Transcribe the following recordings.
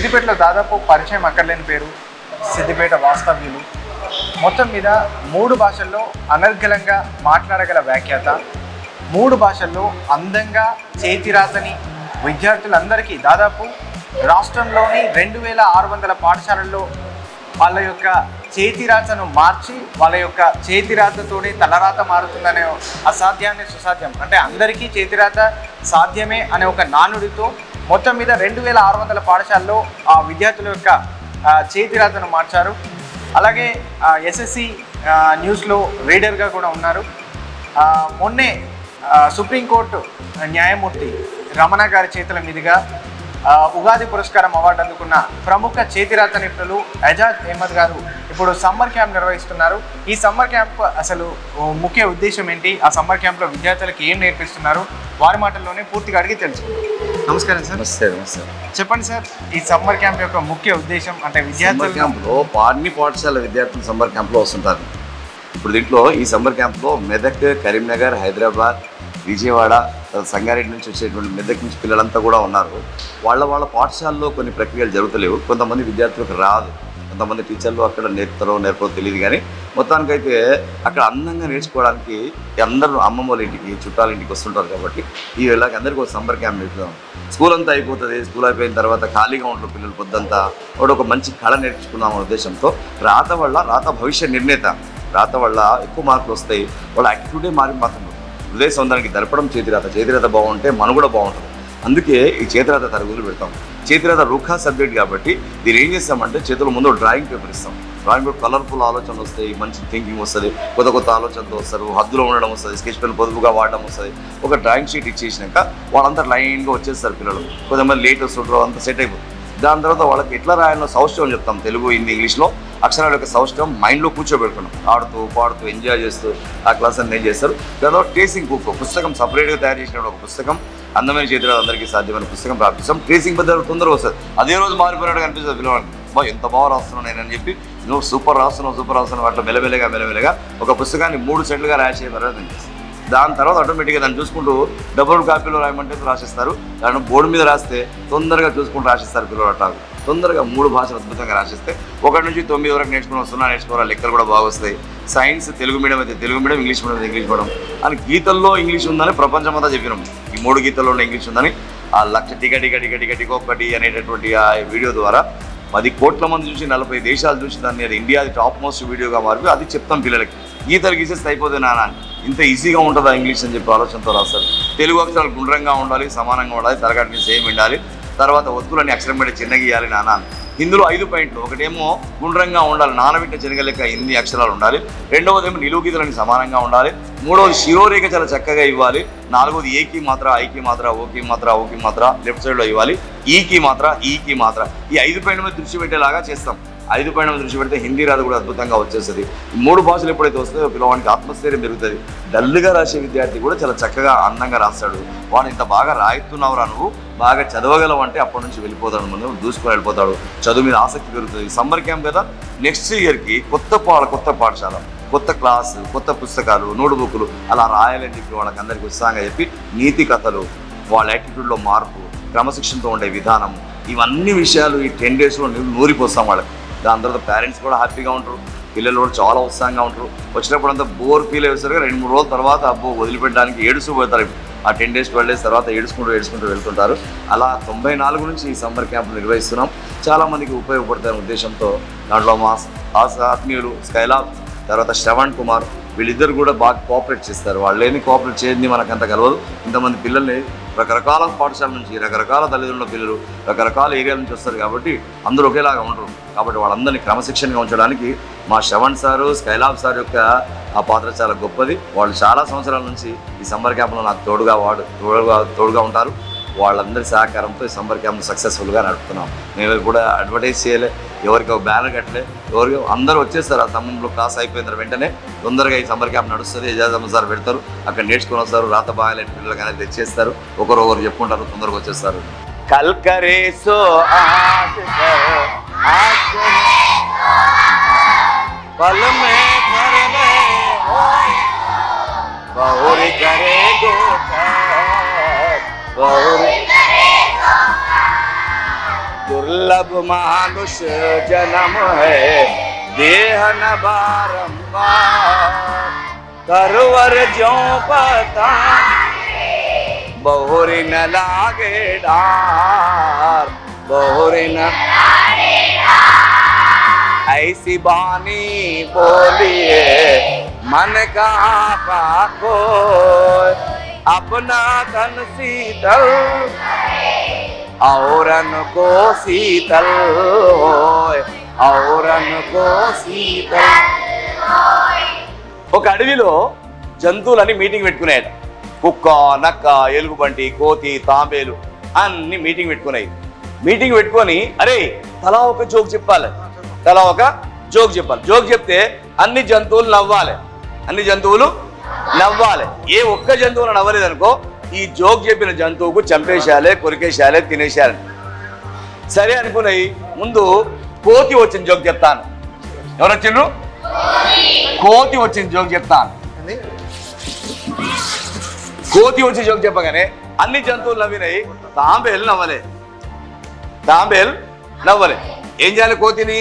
సిద్దిపేటలో దాదాపు పరిచయం అక్కర్లేని పేరు సిద్దిపేట వాస్తవ్యులు. మొత్తం మీద 3 భాషల్లో అనర్గళంగా మాట్లాడగల వ్యాఖ్యాత, 3 భాషల్లో అందంగా చేతిరాతని విద్యార్థులందరికీ దాదాపు రాష్ట్రంలోని 2600 పాఠశాలల్లో వాళ్ళ యొక్క చేతిరాతను మార్చి వాళ్ళ యొక్క చేతిరాతతోనే తలరాత మారుతుందనే అసాధ్యాన్ని సుసాధ్యం, అంటే అందరికీ చేతిరాత సాధ్యమే అనే ఒక నానుడితో మొత్తం మీద 2600 పాఠశాలలో ఆ విద్యార్థుల యొక్క చేతిరాతను మార్చారు. అలాగే ఎస్ఎస్సి న్యూస్లో రీడర్గా కూడా ఉన్నారు. మొన్నే సుప్రీంకోర్టు న్యాయమూర్తి రమణ గారి చేతుల మీదుగా ఉగాది పురస్కారం అవార్డు అందుకున్న ప్రముఖ చేతిరాత నిపుణులు ఎజాజ్ అహ్మద్ గారు ఇప్పుడు సమ్మర్ క్యాంప్ నిర్వహిస్తున్నారు. ఈ సమ్మర్ క్యాంప్ అసలు ముఖ్య ఉద్దేశం ఏంటి, ఆ సమ్మర్ క్యాంప్లో విద్యార్థులకు ఏం నేర్పిస్తున్నారు, వారి మాటల్లోనే పూర్తిగా అడిగి తెలుసుకుందాం. నమస్కారం సార్. నమస్తే. చెప్పండి సార్, ఈ సమ్మర్ క్యాంప్ యొక్క ముఖ్య ఉద్దేశం అంటే విద్యార్థుల క్యాంప్లో అన్ని పాఠశాల విద్యార్థులు సమ్మర్ క్యాంప్లో వస్తుంటారు. ఇప్పుడు దీంట్లో ఈ సమ్మర్ క్యాంప్లో మెదక్, కరీంనగర్, హైదరాబాద్, విజయవాడ, సంగారెడ్డి నుంచి వచ్చేటువంటి మెదక్ నుంచి పిల్లలంతా కూడా ఉన్నారు. వాళ్ళ పాఠశాలలో కొన్ని ప్రక్రియలు జరుగుతలేవు. కొంతమంది విద్యార్థులకు రాదు, కొంతమంది టీచర్లు అక్కడ నేర్పో తెలియదు. కానీ మొత్తానికైతే అక్కడ అందంగా నేర్చుకోవడానికి అందరూ అమ్మమ్మ వాళ్ళ ఇంటికి, చుట్టాల ఇంటికి వస్తుంటారు. కాబట్టి ఈ వేళకి అందరికీ ఒక సమ్మర్ క్యాంప్ నేర్పుదాం. స్కూల్ అంతా అయిపోతుంది, స్కూల్ అయిపోయిన తర్వాత ఖాళీగా ఉంటారు పిల్లలు పొద్దంతా. ఒక మంచి కళ నేర్చుకున్నాం అనే ఉద్దేశంతో రాత భవిష్య నిర్ణేత, రాత వల్ల ఎక్కువ మార్కులు వస్తాయి, వాళ్ళ యాటిట్యూడే మాత్రం హృదయ సౌందర్యానికి దర్పడం చేతిరాత బాగుంటే మనం కూడా బాగుంటుంది. అందుకే ఈ చేతిరాత తరగతులు పెడతాం. చేతిరాత రుఖా సబ్జెక్ట్ కాబట్టి దీన్ని ఏం చేస్తామంటే చేతుల ముందు డ్రాయింగ్ పేపర్ ఇస్తాం. డ్రాయింగ్ పేపర్ కలర్ఫుల్ ఆలోచనలు వస్తాయి, మంచి థింకింగ్ వస్తుంది, కొత్త ఆలోచనతో వస్తారు, హద్దులో ఉండడం వస్తుంది, స్కెచ్ పెన్ పొదుపుగా వాడడం వస్తుంది. ఒక డ్రాయింగ్ షీట్ ఇచ్చేసినాక వాళ్ళంతా లైన్గా వచ్చేస్తారు పిల్లలు. కొంతమంది లేట్ వస్తుంటారు, అంతా సెట్ అయిపోతుంది. దాని తర్వాత వాళ్ళకి ఎట్లా రాయాలో సౌష్ఠవం చెప్తాం. తెలుగు, హిందీ, ఇంగ్లీష్లో అక్షరాల యొక్క సౌష్ఠవం మైండ్లో కూర్చోబెట్టుకున్నాం. ఆడుతూ పాడుతూ ఎంజాయ్ చేస్తూ ఆ క్లాస్ అన్ని చేస్తారు. దాని ట్రేసింగ్ బుక్ పుస్తకం సపరేట్గా తయారు చేసిన ఒక పుస్తకం, అందమైన చేతిరాత అందరికీ సాధ్యమైన పుస్తకం ప్రాప్తిస్తాం. ట్రేసింగ్ పద్ధతి తొందరగా వస్తుంది. అదే రోజు మారిపోయినట్టు కనిపిస్తుంది పిల్లవాడికి. ఎంత బాగా రాస్తున్నావు నేనని చెప్పి, నువ్వు సూపర్ రాస్తున్నావు అట్లా మెల్లమెల్లగా ఒక పుస్తకాన్ని 3 సెట్లుగా రాసే ప్రయత్నం చేస్తాం. దాని తర్వాత ఆటోమేటిక్గా దాన్ని చూసుకుంటూ డబుల్ కాపీలో రాయమంటే రాసిస్తారు. దాన్ని బోర్డు మీద రాస్తే తొందరగా చూసుకుంటూ రాసిస్తారు పిల్లలు. అట్లా తొందరగా 3 భాషలు అద్భుతంగా రాసిస్తే 1 నుంచి 9 వరకు నేర్చుకోవాలి. లెక్కలు కూడా బాగా వస్తాయి. సైన్స్ తెలుగు మీడియం అయితే తెలుగు మీడియం, ఇంగ్లీష్ మీడియం అయితే ఇంగ్లీష్ మీడియం అని గీతల్లో ఇంగ్లీష్ ఉందని ప్రపంచమంతా చెప్పినాం. ఈ 3 గీతల్లో ఇంగ్లీష్ ఉందని ఆ లక్ష టికెట్ అనేటటువంటి ఆ వీడియో ద్వారా 10 కోట్ల మంది చూసి 40 దేశాలు చూసి దాన్ని అది ఇండియాది టాప్ మోస్ట్ వీడియోగా మారి అది చెప్తాం పిల్లలకి. గీతలు గీసేస్తే అయిపోతుంది నాన్న, ఇంత ఈజీగా ఉంటుందా ఇంగ్లీష్ అని చెప్పి ఆలోచనతో రాస్తారు. తెలుగు అక్షరాలు గుండ్రంగా ఉండాలి, సమానంగా ఉండాలి, తరగతిని సేమ్ ఉండాలి, తర్వాత ఒత్తులని అక్షరం పెట్టి చిన్న గీయాలి నాన్న. హిందీలో 5 పాయింట్లు, ఒకటేమో గుండ్రంగా ఉండాలి, నానబెట్టిన శనగ లెక్క హిందీ అక్షరాలు ఉండాలి, రెండవదేమో నిలువు గీతలని సమానంగా ఉండాలి, మూడవది శిరోరేఖ చాలా చక్కగా ఇవ్వాలి, నాలుగవది ఏకి మాత్ర, ఐకి మాత్ర, ఓకి మాత్ర లెఫ్ట్ సైడ్లో ఇవ్వాలి, ఈకి మాత్ర. ఈ 5 పాయింట్ల మీద దృష్టి పెట్టేలాగా చేస్తాం. 5 పాయింట్ల మీద దృష్టి పెడితే హిందీ రాదు కూడా అద్భుతంగా వచ్చేస్తుంది. ఈ 3 భాషలు ఎప్పుడైతే వస్తాయో పిల్లవానికి ఆత్మస్థైర్యం పెరుగుతుంది. డల్గా రాసే విద్యార్థి కూడా చాలా చక్కగా అందంగా రాస్తాడు. వాడు ఇంత బాగా రాయిస్తున్నావురా, నువ్వు బాగా చదవగలవు అంటే అప్పటి నుంచి వెళ్ళిపోతాడు, ముందు దూసుకొని వెళ్ళిపోతాడు. చదువు మీద ఆసక్తి పెరుగుతుంది. సమ్మర్ క్యాంప్ కదా, నెక్స్ట్ ఇయర్కి కొత్త పాఠశాల, కొత్త క్లాసు, కొత్త పుస్తకాలు, నోట్బుక్లు అలా రాయాలని చెప్పి వాళ్ళకి అందరికీ ఉత్సాహంగా చెప్పి నీతి కథలు, వాళ్ళ యాటిట్యూడ్లో మార్పు, క్రమశిక్షణతో ఉండే విధానం, ఇవన్నీ విషయాలు ఈ 10 డేస్లో నూరిపోస్తాం వాళ్ళకి. దాని తర్వాత పేరెంట్స్ కూడా హ్యాపీగా ఉంటారు, పిల్లలు కూడా చాలా ఉత్సాహంగా ఉంటారు. వచ్చినప్పుడు అంతా బోర్ ఫీల్ అయ్యేసరికి 2-3 రోజుల తర్వాత వదిలిపెట్టడానికి ఏడుస్తూ ఆ 10 డేస్ 12 డేస్ తర్వాత ఏడుచుకుంటూ వెళ్తుంటారు. అలా 94 నుంచి ఈ సమ్మర్ క్యాంప్ నిర్వహిస్తున్నాం. చాలామందికి ఉపయోగపడతాయనే ఉద్దేశంతో దాంట్లో మా ఆత్మీయులు స్కైలాబ్, తర్వాత శ్రవణ్ కుమార్, వీళ్ళిద్దరు కూడా బాగా కోఆపరేట్ చేస్తారు. వాళ్ళు లేని కోఆపరేట్ చేయండి మనకంత కలవదు. ఇంతమంది పిల్లల్ని రకరకాల పాఠశాల నుంచి, రకరకాల తల్లిదండ్రుల పిల్లలు, రకరకాల ఏరియాల నుంచి వస్తారు. కాబట్టి అందరూ ఒకేలాగా ఉండరు. కాబట్టి వాళ్ళందరినీ క్రమశిక్షణగా ఉంచడానికి మా శ్రవణ్ సారు, స్కైలాబ్ సార్ యొక్క ఆ పాత్ర చాలా గొప్పది. వాళ్ళు చాలా సంవత్సరాల నుంచి ఈ సమ్మర్ క్యాంప్లో నాకు తోడుగా ఉంటారు. వాళ్ళందరి సహకారంతో ఈ సమ్మర్ క్యాంప్ సక్సెస్ఫుల్గా నడుపుతున్నాం. మేము కూడా అడ్వర్టైజ్ చేయలే, ఎవరికి ఒక బ్యానర్ కట్టలే, ఎవరికి అందరూ వచ్చేస్తారు. ఆ సమయంలో క్లాస్ అయిపోయిన వెంటనే తొందరగా ఈ సమ్మర్ క్యాంప్ నడుస్తుంది. ఎజాజ్ సార్ పెడతారు, అక్కడ నేర్చుకుని వస్తారు. రాత బాగాలేని పిల్లలు కానీ తెచ్చేస్తారు, ఒకరు చెప్పుకుంటారు, తొందరగా వచ్చేస్తారు. కల్కరే సో दुर्लभ मानुष जन्म है देह न बारंबार करवर ज्यों पता बहुरी न लागे डार बहुरी न ऐसी बानी बोलिए मन का पाको अपना तन शीतल औरन को शीतल होय औरन को शीतल ఒక అడవిలో జంతువులని మీటింగ్ పెట్టుకున్నాయట కుక్క నక్క ఎలుగుబంటి కోతి తాంబేలు అన్ని మీటింగ్ పెట్టుకున్నాయి మీటింగ్ పెట్టుకొని అరే తలా ఒక జోక్ చెప్పాలి తలా ఒక జోక్ చెప్పాలి జోక్ చెప్తే అన్ని జంతువులు నవ్వాలి అన్ని జంతువులు నవ్వాలి ఏ ఒక్క జంతువులు నవ్వలేదనుకో ఈ జోక్ చెప్పిన జంతువుకు చంపేసేయాలి కొరికేసేయాలి తినేసేయాలి సరే అనుకున్నాయి ముందు కోతి వచ్చిన జోక్ చెప్తాను ఎవరు వచ్చిండ్రు కోతి వచ్చిన జోక్ చెప్తాను కోతి వచ్చి జోక్ చెప్పగానే అన్ని జంతువులు నవ్వినాయి తాంబేలు నవ్వలే తాంబేలు నవ్వలే ఏం చేయాలి కోతిని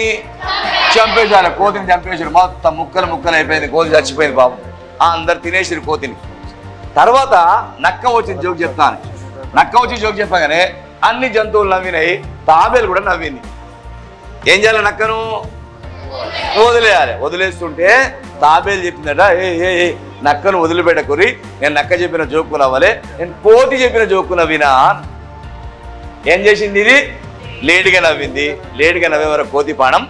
చంపేసారు కోతిని చంపేసారు మొత్తం ముక్కలు ముక్కలు అయిపోయింది కోతి చచ్చిపోయింది బాబు అందరు తినేసారు కోతిని తర్వాత నక్క వచ్చి జోక్ చెప్తాను నక్క వచ్చి జోక్ చెప్పగానే అన్ని జంతువులు నవ్వినాయి తాబేలు కూడా నవ్వింది ఏం చేయాలి నక్కను వదిలేయాలి వదిలేస్తుంటే తాబేలు చెప్పిందట ఏ నక్కను వదిలిపెట్టకురి నేను నక్క చెప్పిన జోక్కు నవ్వలే నేను కోతి చెప్పిన జోక్కు నవ్వినా ఏం చేసింది ఇది లేటుగా నవ్వింది లేటుగా నవ్వే వరకు కోతి పానం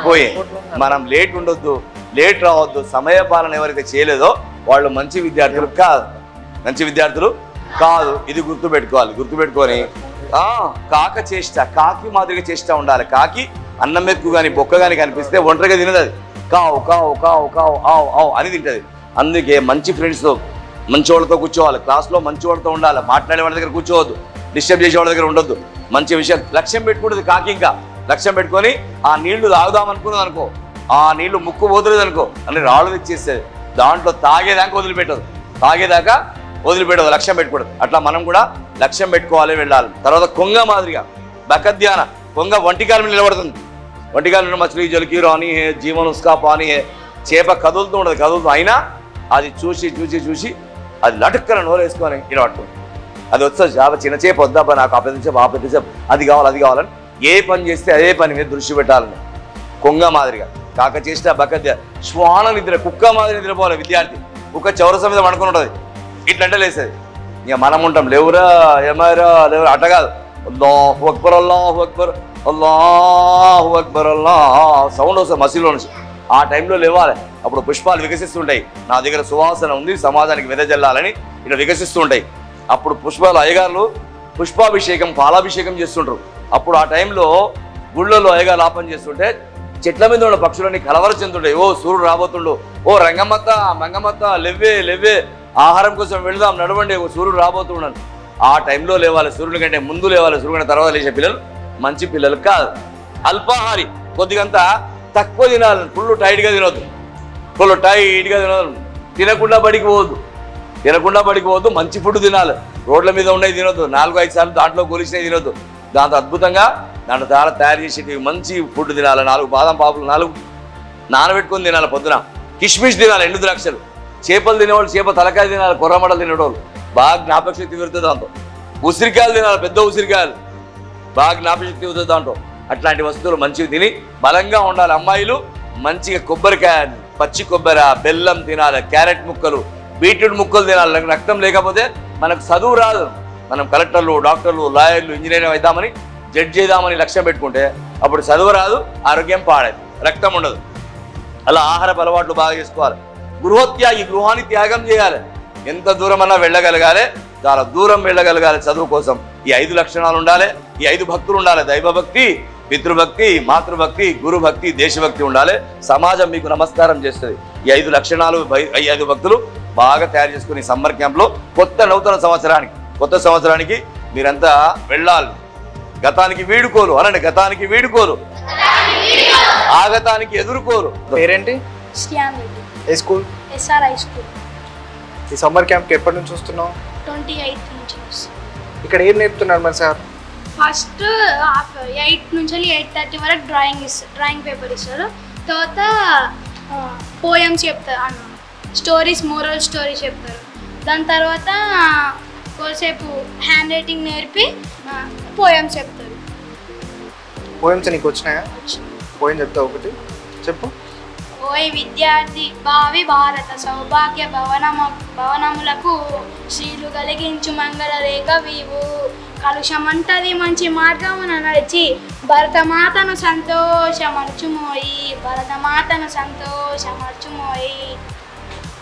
పోయింది మనం లేట్ ఉండొద్దు లేట్ రావద్దు సమయ పాలన ఎవరైతే చేయలేదో వాళ్ళు మంచి విద్యార్థులు కాదు మంచి విద్యార్థులు కాదు ఇది గుర్తుపెట్టుకోవాలి గుర్తుపెట్టుకొని కాక చేష్ట కాకి మాదిరిగా చేష్ట ఉండాలి కాకి అన్నం మెతుకు కానీ బొక్క కానీ కనిపిస్తే ఒంటరిగా తినదు అది కావు కావు కావు కావు ఆవు ఆవు అని తింటది అందుకే మంచి ఫ్రెండ్స్తో మంచి వాళ్ళతో కూర్చోవాలి క్లాస్లో మంచి వాళ్ళతో ఉండాలి మాట్లాడే వాళ్ళ దగ్గర కూర్చోవద్దు డిస్టర్బ్ చేసే వాళ్ళ దగ్గర ఉండొద్దు మంచి విషయం లక్ష్యం పెట్టుకుంటుంది కాకి ఇంకా లక్ష్యం పెట్టుకొని ఆ నీళ్లు తాగుదాం అనుకున్నది అనుకో ఆ నీళ్లు ముక్కు పోతులేదు అనుకో అని రాళ్ళు తెచ్చేస్తుంది దాంట్లో తాగేదాకా వదిలిపెట్టదు తాగేదాకా వదిలిపెట్టదు లక్ష్యం పెట్టుకోవద్దు అట్లా మనం కూడా లక్ష్యం పెట్టుకోవాలి వెళ్ళాలి తర్వాత కొంగ మాదిరిగా బకధ్యాన కొంగ వంటికాల మీద నిలబడుతుంది వంటికాల మछली జలకి రాని హే జీవన్ ఉస్కా పానీ హే చేప కదులుతూ ఉండదు కదులుతూ అయినా అది చూసి చూసి చూసి అది లటుక్కన నోరేసుకొని నిలబడుతుంది అది వస్తుంది చేప చిన్న చేప వద్దాపా నాకు ఆ పెద్ద చేప అది కావాలని ఏ పని చేస్తే అదే పని మీద దృష్టి పెట్టాలని కొంగ మాదిరిగా కాక చేసిన బకధ్య శ్వాన నిద్ర కుక్క మాదిరి నిద్రపోవాలి విద్యార్థి కుక్క చౌరస మీద పడుకుని ఉంటుంది ఇట్లంటే లేసేది ఇక మనం ఉంటాం లేవురా ఏమారా లేవురా అట్ట కాదు అల్లాహు అక్బర్ అల్లాహు అక్బర్ అల్లాహు అక్బర్ అల్లాహ్ సౌండ్ వస్తుంది మసీదులో నుంచి ఆ టైంలో లేవాలి అప్పుడు పుష్పాలు వికసిస్తుంటాయి నా దగ్గర సువాసన ఉంది సమాజానికి వెదజల్లాలని ఇలా వికసిస్తుంటాయి అప్పుడు పుష్పాలు అయ్యగారులు పుష్పాభిషేకం పాలాభిషేకం చేస్తుంటారు అప్పుడు ఆ టైంలో గుళ్ళలో అయ్యగారు లాపం చేస్తుంటే చెట్ల మీద ఉన్న పక్షులని కలవర చెందుంటాయి ఓ సూర్యుడు రాబోతుండు ఓ రంగమ్మత్త మంగమ్మత్త లెవ్వే లెవ్వే ఆహారం కోసం వెళదాం నడవండి ఓ సూర్యుడు రాబోతున్నాను ఆ టైంలో లేవాలి సూర్యుడి కంటే ముందు లేవాలి సూర్యుడి తర్వాత లేచే పిల్లలు మంచి పిల్లలు కాదు అల్పాహారి కొద్దిగంతా తక్కువ తినాలి ఫుల్ టైట్గా తినవద్దు ఫుల్ టైట్గా తినవద్దు తినకుండా బడికి పోవద్దు మంచి ఫుడ్ తినాలి రోడ్ల మీద ఉండేవి తినొద్దు 4-5 సార్లు దాంట్లో గొలిసినవి తినొద్దు దాంతో అద్భుతంగా దాంట్లో చాలా తయారు చేసేవి మంచి ఫుడ్ తినాలి 4 బాదం పాపులు 4 నానబెట్టుకొని తినాలి పొద్దున కిష్మిష్ తినాలి ఎండు ద్రాక్షలు చేపలు తినేవాళ్ళు చేప తలకాయ తినాలి కొర్రమడలు తినేవాళ్ళు బాగా జ్ఞాపకశక్తి పెరుగుతుంది దాంతో ఉసిరికాయలు తినాలి పెద్ద ఉసిరికాయలు బాగా జ్ఞాపకశక్తి పెరుగుతుంది దాంట్లో అట్లాంటి వస్తువులు మంచివి తిని బలంగా ఉండాలి అమ్మాయిలు మంచిగా కొబ్బరికాయ పచ్చి కొబ్బరి బెల్లం తినాలి క్యారెట్ ముక్కలు బీట్రూట్ ముక్కలు తినాలి రక్తం లేకపోతే మనకు చదువు రాదు మనం కలెక్టర్లు డాక్టర్లు లాయర్లు ఇంజనీరింగ్ అవుదామని జడ్జ్ చేద్దామని లక్ష్యం పెట్టుకుంటే అప్పుడు చదువు రాదు ఆరోగ్యం పాడేది రక్తం ఉండదు అలా ఆహారపు అలవాట్లు బాగా చేసుకోవాలి గృహత్యాగి గృహాన్ని త్యాగం చేయాలి ఎంత దూరం అన్నా వెళ్ళగలగాలి చాలా దూరం వెళ్ళగలగాలి చదువు కోసం ఈ 5 లక్షణాలు ఉండాలి ఈ 5 భక్తులు ఉండాలి దైవభక్తి పితృభక్తి మాతృభక్తి గురుభక్తి దేశభక్తి ఉండాలి సమాజం మీకు నమస్కారం చేస్తుంది ఈ 5 లక్షణాలు ఈ 5 భక్తులు బాగా తయారు చేసుకుని సమ్మర్ క్యాంప్లో కొత్త సంవత్సరానికి మీరంతా వెళ్ళాలి గతానికి వీడుకోలు అనండి గతానికి వీడుకోలు ఆగతానికి ఎదుర్కోలు పేరేంటి ఏ స్కూల్ SRI స్కూల్ ఈ సమ్మర్ క్యాంప్కి ఎప్పటి నుంచి వస్తున్నావు 28 నుంచి ఇక్కడ ఏం నేర్పుతున్నారు మరి సార్ ఫస్ట్ 8 నుంచి 8:30 వరకు డ్రాయింగ్ పేపర్ ఇస్తారు. తర్వాత పోయమ్స్ చెప్తారు అన్న, స్టోరీస్, మోరల్ స్టోరీస్ చెప్తారు. దాని తర్వాత కొద్దిసేపు హ్యాండ్ రైటింగ్ నేర్పి పోయమ్స్ చెప్తారు. పోయమ్స్ నీకు వచ్చినాయా? పోయం చెప్తా ఒకటి చెప్పు. ఓయ్ విద్యార్థి భావి భారత సౌభాగ్య భవనములకు శ్రీలు కలిగించు మంగళ రేఖ వీవు, కలుషమంటది మంచి మార్గమున నడిచి భరతమాతను సంతోషమర్చుమోయి, భరతమాతను సంతోషమర్చుమోయి.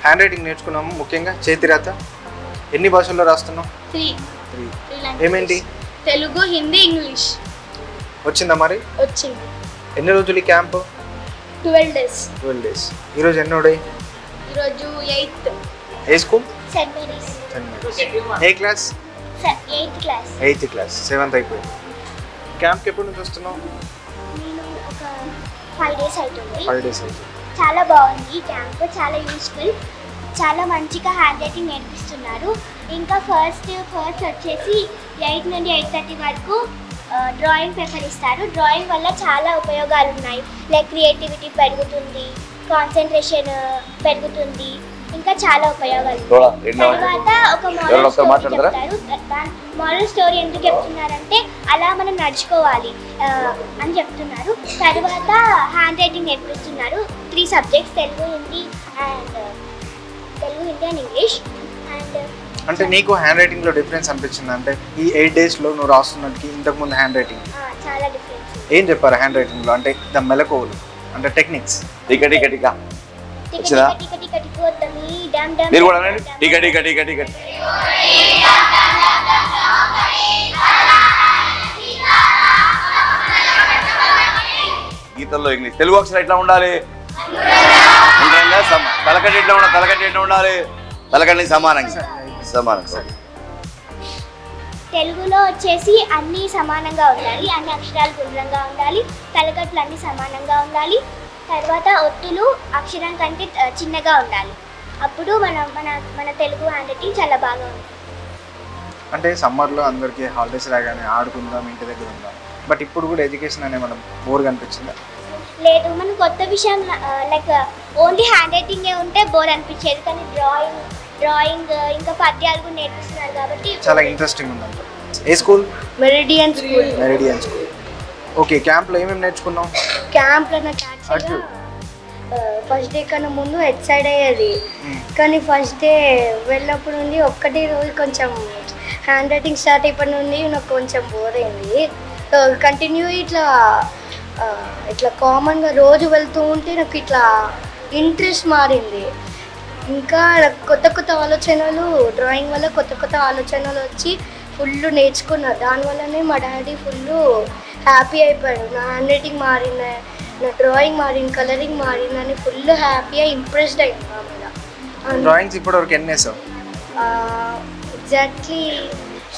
హ్యాండ్ రైటింగ్ నేర్చుకున్నాము, ముఖ్యంగా చేతిరాత. ఎన్ని భాషల్లో రాస్తున్నావు? 3 ఏమేంటి? తెలుగు, హిందీ, ఇంగ్లీష్. వచ్చిందా మరి? వచ్చింది. ఎన్ని రోజులు ఈ క్యాంపు? 12 days. 12 days. ఈరోజు ఎన్నో డే? ఈరోజు 8th. ఏ స్కూల్? Saint Mary's. ఏ class? 8th class. 8th class. 7th అయిపోయింది. క్యాంప్కి ఎప్పటి నుంచి వస్తున్నావు? నేను ఒక 5 days అవుతుంది. 5 days అవుతుంది. చాలా బాగుంది ఈ క్యాంప్, చాలా యూస్ఫుల్, చాలా మంచిగా హ్యాండ్ రైటింగ్ నేర్పిస్తున్నారు. ఇంకా ఫస్ట్ వచ్చేసి 8 నుండి 8:30 వరకు డ్రాయింగ్ పేపర్ ఇస్తారు. డ్రాయింగ్ వల్ల చాలా ఉపయోగాలు ఉన్నాయి. లైక్ క్రియేటివిటీ పెరుగుతుంది, కాన్సన్ట్రేషన్ పెరుగుతుంది, ఇంకా చాలా ఉపయోగాలు. తర్వాత ఒక మోరల్ స్టోరీ ఎందుకు చెప్తున్నారంటే అలా మనం నడుచుకోవాలి అని చెప్తున్నారు. తర్వాత హ్యాండ్ రైటింగ్ నేర్పిస్తున్నారు. 3 subjects, Telugu, Hindi and English. అంటే నీకు హ్యాండ్ రైటింగ్ లో డిఫరెన్స్ అనిపించింది? అంటే ఈ 8 days లో నువ్వు రాస్తున్నట్టుకి ఇంతకు ముందు హ్యాండ్ రైటింగ్ చాలా డిఫరెన్స్. ఏం చెప్పారు హ్యాండ్ రైటింగ్ లో? అంటే ద మెలకువలు, అంటే టెక్నిక్స్. గీతల్లో ఇంగ్లీష్. తెలుగు అక్షరం ఎట్లా ఉండాలి? తలకట్టి ఎట్లా ఉండాలి? తలకట్టి ఎట్లా ఉండాలి? తలకట్టి సమానంగా. తెలుగులో వచ్చేసి అన్నీ సమానంగా ఉండాలి, అన్ని అక్షరాలు గుండ్రంగా ఉండాలి, తలకట్లు అన్నీ సమానంగా ఉండాలి. తర్వాత ఒత్తులు అక్షరం కంటే చిన్నగా ఉండాలి. అప్పుడు మన తెలుగు హ్యాండ్ రైటింగ్ చాలా బాగా ఉంటుంది. అంటే సమ్మర్లో అందరికీ హాలిడేస్ రాగానే ఆడుకుందాం, ఇంటి దగ్గర ఉందాం, బట్ ఇప్పుడు కూడా ఎడ్యుకేషన్ అనే మనం బోర్ కనిపించిందా? లేదు, మనం కొత్త విషయం లైక్ ఓన్లీ హ్యాండ్ రైటింగే ఉంటే బోర్ అనిపించేది. కానీ డ్రాయింగ్ ఇంకా పద్యాలు కూడా నేర్పిస్తున్నారు కాబట్టి చాలా ఇంట్రెస్టింగ్ ఉందంట. ఏ స్కూల్? Meridian school. ఓకే, క్యాంప్లో ఏమేమి నేర్చుకున్నావు? క్యాంప్లో నాకు యాక్చువల్గా ఫస్ట్ డే కన్నా ముందు ఎక్సైడ్ అయ్యేది, కానీ ఫస్ట్ డే వెళ్ళినప్పుడు నుండి ఒక్కటి రోజు కొంచెం హ్యాండ్ రైటింగ్ స్టార్ట్ అయిపోయిన నుండి నాకు కొంచెం బోర్ అయింది. కంటిన్యూ ఇట్లా కామన్గా రోజు వెళ్తూ ఉంటే నాకు ఇట్లా ఇంట్రెస్ట్ మారింది. ఇంకా కొత్త ఆలోచనలు, డ్రాయింగ్ వల్ల కొత్త ఆలోచనలు వచ్చి ఫుల్ నేర్చుకున్నా. దానివల్లనే మా డాడీ ఫుల్ హ్యాపీ అయిపోయాడు. నా హ్యాండ్ రైటింగ్ మారింది, నా డ్రాయింగ్ మారింది, కలరింగ్ మారింది అని ఫుల్ హ్యాపీగా ఇంప్రెస్డ్ అయింది మా మీద. డ్రాయింగ్స్ ఇప్పటివరకు ఎన్ని వేసావు?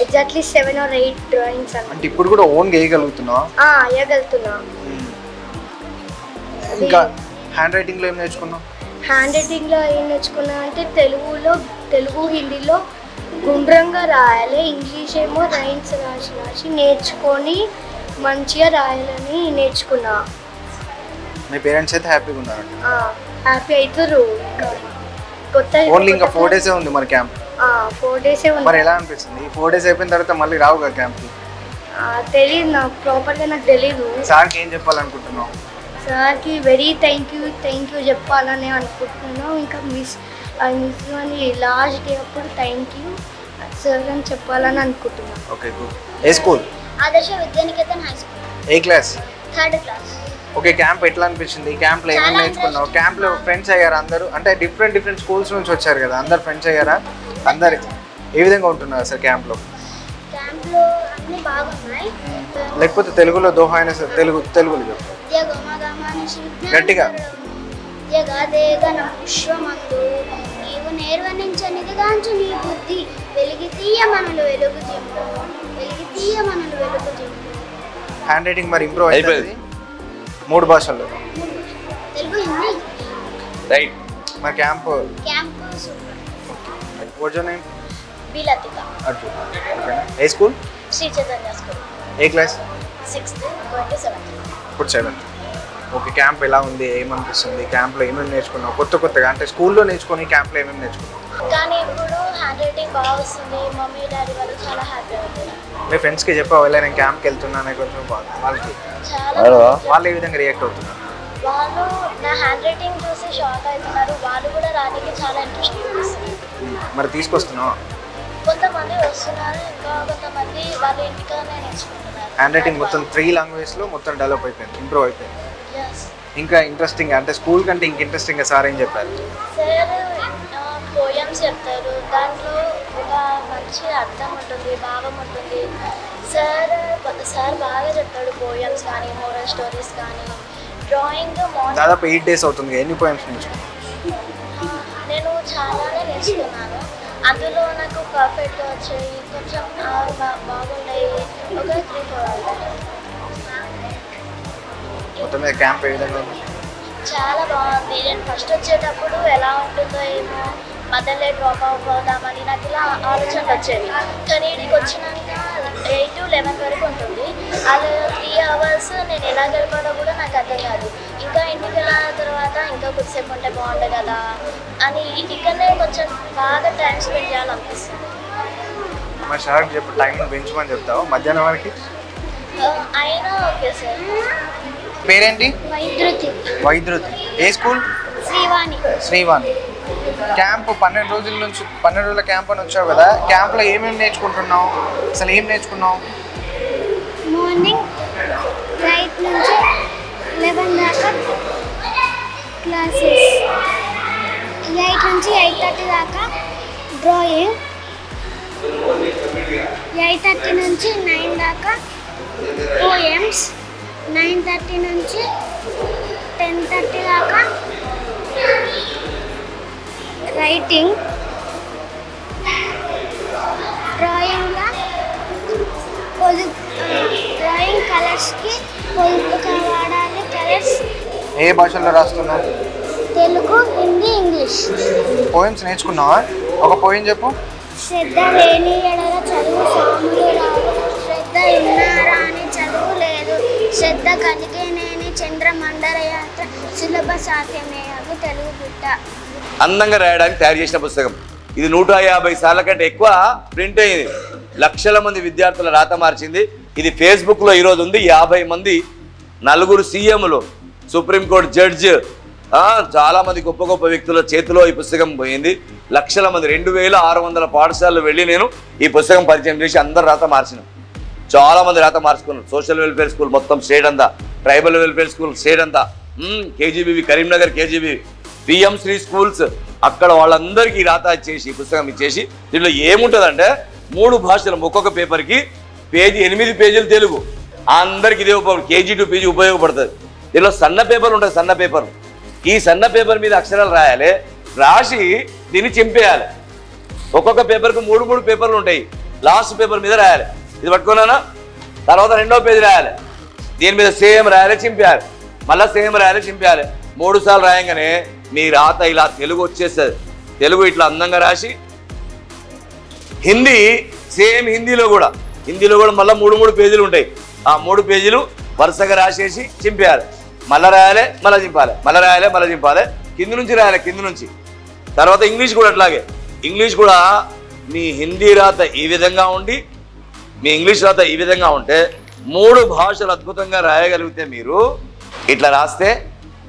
Exactly 7 or 8 drawings. అంటే ఇప్పుడు కూడా ఓన్గా వేయగలుగుతున్నావా? వేయగలుగుతున్నా. ఇంకా హ్యాండ్ రైటింగ్లో ఏం నేర్చుకున్నావు? హ్యాండ్ రైటింగ్లో ఏం నేర్చుకున్నా అంటే తెలుగు హిందీలో గుండ్రంగా రాయాలి, ఇంగ్లీష్ ఏమో రైన్స్ రాసి నేర్చుకొని మంచిగా రాయాలని నేర్చుకున్నా. మీ పేరెంట్స్ అయితే హ్యాపీగా ఉన్నారు? హ్యాపీ అవుతారు. కొత్త ఓన్లీ ఇంకా 4 days ఉంది మరి క్యాంప్? 4 days ఉంది. మరి ఎలా అనిపిస్తుంది? ఈ 4 days అయిపోయిన తర్వాత మళ్ళీ రావుగా క్యాంప్కి? తెలియదు, నాకు ప్రాపర్గా నాకు తెలీదు. సార్కి ఏం చెప్పాలనుకుంటున్నావు? సార్కి వెరీ థ్యాంక్ యూ చెప్పాలని అనుకుంటున్నాను. ఇంకా మిస్ అని లాస్ట్ డే అప్పుడు థ్యాంక్ యూ సార్ అని చెప్పాలని అనుకుంటున్నాను. Okay, good. ఏ school? Adarsha Vidyaniketan high school. ఏ class? 3rd class. Okay, camp ఎట్లా అనిపించింది? క్యాంప్లో ఏమేమి నేర్చుకున్నావు? క్యాంప్లో ఫ్రెండ్స్ అయ్యారా అందరూ? అంటే డిఫరెంట్ స్కూల్స్ నుంచి వచ్చారు కదా, అందరు ఫ్రెండ్స్ అయ్యారా? అందరు ఏ విధంగా ఉంటున్నారు సార్ క్యాంప్లో? క్యాంప్లో అన్నీ బాగున్నాయి. లేకపోతే తెలుగులో దోహా అయినా సార్, తెలుగులో చెప్పు గట్టిగా. విశ్వమందు నీవు నేర్వనించనిదిగాంచు నీ బుద్ధి వెలిగితీయ మనలు వెలుగు జింపు. హ్యాండ్ రైటింగ్ మరి ఇంప్రూవ్ అయిపోయింది 3 భాషల్లో? తెలుగు, హిందీ. రైట్. మరి camp super. What's your name? Bilathika. Arjun. ఓకేనా? ఏ స్కూల్? శ్రీ చైతన్య స్కూల్. ఏ class? 6th going to 7th. ఇప్పుడు 7th. ఓకే, క్యాంప్ ఎలా ఉంది, ఏమనిపిస్తుంది? క్యాంప్లో ఏమేమి నేర్చుకున్నావు కొత్తగా? అంటే స్కూల్లో నేర్చుకొని క్యాంప్లో ఏమేమి నేర్చుకున్నావు? కానీ ఇప్పుడు హ్యాండ్ రైటింగ్ బాగా వస్తుంది. మమ్మీ డాడీ వాళ్ళు చాలా హ్యాపీ అవుతున్నారు. మీ ఫ్రెండ్స్కి చెప్పావు ఇలా నేను క్యాంప్కి వెళ్తున్నాను కొంచెం వాళ్ళకి వాళ్ళు ఏ విధంగా రియాక్ట్ అవుతున్నారు? వాళ్ళు నా హ్యాండ్ రైటింగ్ చూసి షాక్ అవుతున్నారు. వాళ్ళు కూడా రానికి చాలా ఇంట్రెస్ట్ చూపిస్తున్నారు. మరి తీసుకొస్తున్నావు? కొంతమంది వస్తున్నారు, ఇంకా కొంతమంది వాళ్ళ ఇంటికానే నేర్చుకుంటున్నారు. హ్యాండ్ రైటింగ్ మొత్తం 3 లాంగ్వేజ్లో మొత్తం డెవలప్ అయిపోయింది, ఇంప్రూవ్ అయిపోయింది. ఇంకా ఇంట్రెస్టింగ్ అంటే స్కూల్ కంటే ఇంక ఇంట్రెస్టింగ్గా సార్ ఏం చెప్పారు? సార్ పోయమ్స్ చెప్తారు, దాంట్లో ఒక మంచి అర్థం ఉంటుంది, భావం ఉంటుంది. సార్ బాగా చెప్తాడు పోయమ్స్ కానీ మోరల్ స్టోరీస్ కానీ. డ్రాయింగ్ దాదాపు 8 days అవుతుంది. ఎన్ని పోయమ్స్ నేర్చుకున్నాను? నేను చాలానే నేర్చుకున్నాను. అందులో నాకు పర్ఫెక్ట్గా వచ్చాయి, కొంచెం బాగున్నాయి. ఒక 3-4 మొత్తం మీద క్యాంప్ ఏ విధంగా ఉంది? చాలా బాగుంది. నేను ఫస్ట్ వచ్చేటప్పుడు ఎలా ఉంటుందో ఏమో, మధ్యలో డ్రాప్ అవుదామని నాకు ఇలా ఆలోచనలు వచ్చేవి. కానీ ఇక్కడికి వచ్చినాక 8 to 11 వరకు ఉంటుంది. అలా 3 hours నేను ఎలా గడపాలో కూడా నాకు అర్థం కాదు. ఇంకా ఇంటికి వెళ్ళిన తర్వాత ఇంకా కొద్దిసేపు ఉంటే బాగుంటుంది కదా అని ఇక్కడనే కొంచెం బాగా టైం స్పెండ్ చేయాలనిపిస్తుంది. మా సార్కి చెప్పు టైమింగ్ పెంచమని చెప్తావు మధ్యాహ్నం వరకు? అయినా ఓకే సార్. పేరేంటి? వైద్యుతి. ఏ స్కూల్? శ్రీవాణి. క్యాంప్ 12 రోజుల క్యాంప్ అని వచ్చావు కదా, క్యాంప్లో ఏమేమి నేర్చుకుంటున్నావు? అసలు ఏం నేర్చుకున్నావు? మార్నింగ్ 8 నుంచి 11 దాకా క్లాసెస్, 8 నుంచి 8:30 దాకా డ్రాయింగ్, 8:30 నుంచి 9 దాకా పోయమ్స్, 9:30 నుంచి 10:30 దాకా రైటింగ్. డ్రాయింగ్ కలర్స్కి పొదుపుగా వాడాలి. కలర్స్ ఏ భాషల్లో రాస్తున్నావు? తెలుగు, హిందీ, ఇంగ్లీష్. పోయమ్స్ నేర్చుకున్నావా? ఒక పోయం చెప్పు. శ్రద్ధ లేని ఎడల చదువు సాములు రావు, శ్రద్ధ ఉన్నారా అని చదువు లేదు, శ్రద్ధ కలిగేనేని చంద్రమండల యాత్ర సులభ సాధ్యమే అగు తెలుగు బిడ్డ. అందంగా రాయడానికి తయారు చేసిన పుస్తకం ఇది. 150 సార్ల కంటే ఎక్కువ ప్రింట్ అయింది. లక్షల మంది విద్యార్థుల రాత మార్చింది. ఇది ఫేస్బుక్లో ఈరోజు ఉంది. 50 మంది, 4 సీఎంలు, సుప్రీంకోర్టు జడ్జి, చాలామంది గొప్ప గొప్ప వ్యక్తుల చేతిలో ఈ పుస్తకం పోయింది. లక్షల మంది, 2600 పాఠశాలలు వెళ్ళి నేను ఈ పుస్తకం పరిచయం చేసి అందరు రాత మార్చిన. చాలామంది రాత మార్చుకున్నారు. సోషల్ వెల్ఫేర్ స్కూల్ మొత్తం స్టేట్ అంతా, ట్రైబల్ వెల్ఫేర్ స్కూల్ స్టేట్ అంతా, KGBV Karimnagar KGBV, PM Shri schools, అక్కడ వాళ్ళందరికీ రాత ఇచ్చేసి ఈ పుస్తకం ఇచ్చేసి. దీంట్లో ఏముంటుందంటే 3 భాషలు, ఒక్కొక్క పేపర్కి పేజీ 8 పేజీలు తెలుగు. అందరికి ఇదే KG to PG ఉపయోగపడుతుంది. దీనిలో సన్న పేపర్ ఉంటుంది, సన్న పేపర్. ఈ సన్న పేపర్ మీద అక్షరాలు రాయాలి, రాసి దీన్ని చింపేయాలి. ఒక్కొక్క పేపర్కి 3 పేపర్లు ఉంటాయి. లాస్ట్ పేపర్ మీద రాయాలి. ఇది పట్టుకున్నానా, తర్వాత 2వ పేజీ రాయాలి, దీని మీద సేమ్ రాయాలి, చింపేయాలి, మళ్ళీ సేమ్ రాయాలి, చింపేయాలి. 3 సార్లు రాయంగానే మీ రాత ఇలా తెలుగు వచ్చేస్తుంది. తెలుగు ఇట్లా అందంగా రాసి, హిందీ సేమ్ హిందీలో కూడా మళ్ళీ 3 పేజీలు ఉంటాయి. ఆ 3 పేజీలు వరుసగా రాసేసి చింపేయాలి, మళ్ళీ రాయాలి, మళ్ళీ చింపాలి, మళ్ళీ రాయాలి, మళ్ళీ చింపాలి, కింది నుంచి రాయాలి, కింది నుంచి. తర్వాత ఇంగ్లీష్ కూడా అట్లాగే. ఇంగ్లీష్ కూడా మీ హిందీ రాత ఈ విధంగా ఉండి మీ ఇంగ్లీష్ రాత ఈ విధంగా ఉంటే 3 భాషలు అద్భుతంగా రాయగలిగితే మీరు ఇట్లా రాస్తే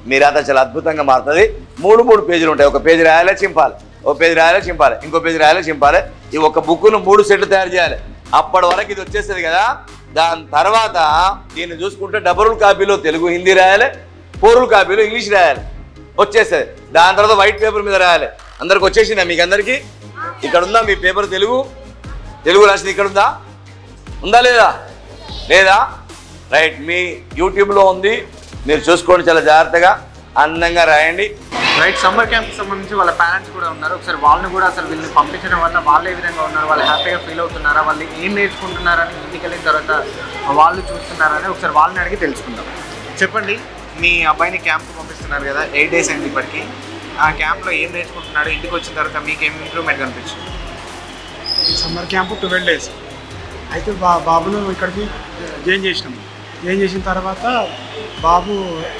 మీ రాత చాలా అద్భుతంగా మారుతుంది. 3 పేజీలు ఉంటాయి. ఒక పేజీ రాయాలి, చింపాలి, ఒక పేజీ రాయాలి, చింపాలి, ఇంకో పేజీ రాయాలి, చింపాలి. ఈ ఒక బుక్ను 3 సెట్లు తయారు చేయాలి. అప్పటి వరకు ఇది వచ్చేస్తుంది కదా. దాని తర్వాత దీన్ని చూసుకుంటే డబుల్ కాపీలో తెలుగు హిందీ రాయాలి, 4 కాపీలో ఇంగ్లీష్ రాయాలి, వచ్చేస్తుంది. దాని తర్వాత వైట్ పేపర్ మీద రాయాలి. అందరికి వచ్చేసిందా? మీకు అందరికీ ఇక్కడ ఉందా మీ పేపర్? తెలుగు రాసింది ఇక్కడ ఉందా లేదా? రైట్, మీ యూట్యూబ్లో ఉంది, మీరు చూసుకోండి. చాలా జాగ్రత్తగా అందంగా రాయండి. రైట్, సమ్మర్ క్యాంప్కి సంబంధించి వాళ్ళ పేరెంట్స్ కూడా ఉన్నారు. ఒకసారి వాళ్ళని కూడా అసలు వీళ్ళని పంపించడం వల్ల వాళ్ళు ఏ విధంగా ఉన్నారు, వాళ్ళు హ్యాపీగా ఫీల్ అవుతున్నారా, వాళ్ళు ఏం నేర్చుకుంటున్నారని ఇంటికి వెళ్ళిన తర్వాత వాళ్ళు చూస్తున్నారని ఒకసారి వాళ్ళని అడిగి తెలుసుకుందాం. చెప్పండి, మీ అబ్బాయిని క్యాంప్కి పంపిస్తున్నారు కదా, 8 days అయింది ఇప్పటికి. ఆ క్యాంప్లో ఏం నేర్చుకుంటున్నాడు, ఇంటికి వచ్చిన తర్వాత మీకు ఏం ఇంప్రూవ్మెంట్ కనిపించింది? Summer camp 12 days. అయితే బాబును ఇక్కడికి జాయిన్ చేసినాము. జాయిన్ చేసిన తర్వాత బాబు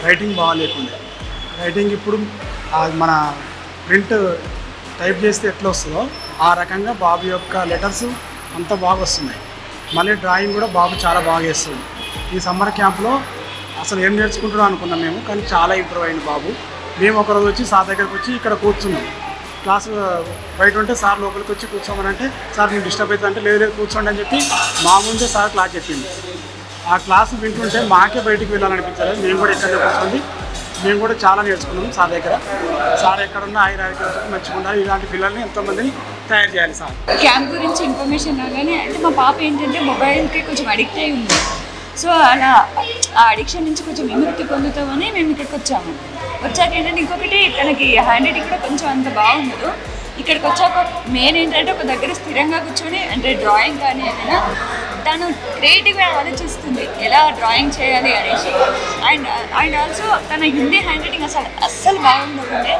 రైటింగ్ బాగాలేకుండే. రైటింగ్ ఇప్పుడు మన ప్రింట్ టైప్ చేస్తే ఎట్లా వస్తుందో ఆ రకంగా బాబు యొక్క లెటర్స్ అంతా బాగా వస్తున్నాయి. మళ్ళీ డ్రాయింగ్ కూడా బాబు చాలా బాగా వేస్తుంది. ఈ సమ్మర్ క్యాంప్లో అసలు ఏం నేర్చుకుంటున్నాం అనుకున్నాం మేము, కానీ చాలా ఇంప్రూవ్ అయింది బాబు. మేము ఒకరోజు వచ్చి సార్ దగ్గరికి వచ్చి ఇక్కడ కూర్చున్నాం. క్లాస్ బయట ఉంటే సార్ లోపలికి వచ్చి కూర్చోమని అంటే, సార్ నేను డిస్టర్బ్ అవుతుంది అంటే, లేదు కూర్చోండి అని చెప్పి మా ముందే సార్ క్లాస్ చెప్పింది. ఆ క్లాస్ వింటుంటే మాకే బయటికి వెళ్ళాలనిపించలేదు. మేము కూడా ఇక్కడ కూర్చోండి, మేము కూడా చాలా నేర్చుకున్నాము సార్ దగ్గర. సార్ ఎక్కడున్నా ఆయుర్వేదిక మంచిగా ఉండాలి, ఇలాంటి పిల్లల్ని ఎంతోమందిని తయారు చేయాలి సార్. క్యాంప్ గురించి ఇన్ఫర్మేషన్ రాగానే అంటే మా పాప ఏంటంటే మొబైల్కి కొంచెం అడిక్ట్ అయి ఉంది. సో అలా ఆ అడిక్షన్ నుంచి కొంచెం విముక్తి పొందుతామని మేము ఇక్కడికి వచ్చాము. వచ్చాక ఏంటంటే ఇంకొకటి తనకి హ్యాండ్ రైటింగ్ కూడా కొంచెం అంత బాగుండదు. ఇక్కడికి వచ్చాక మెయిన్ ఏంటంటే ఒక దగ్గర స్థిరంగా కూర్చొని అంటే డ్రాయింగ్ కానీ ఏదైనా తను క్రియేటివ్గా ఆలోచిస్తుంది ఎలా డ్రాయింగ్ చేయాలి అనేసి. అండ్ ఆల్సో తన హిందీ హ్యాండ్ రైటింగ్ అస్సలు బాగుండకుంటే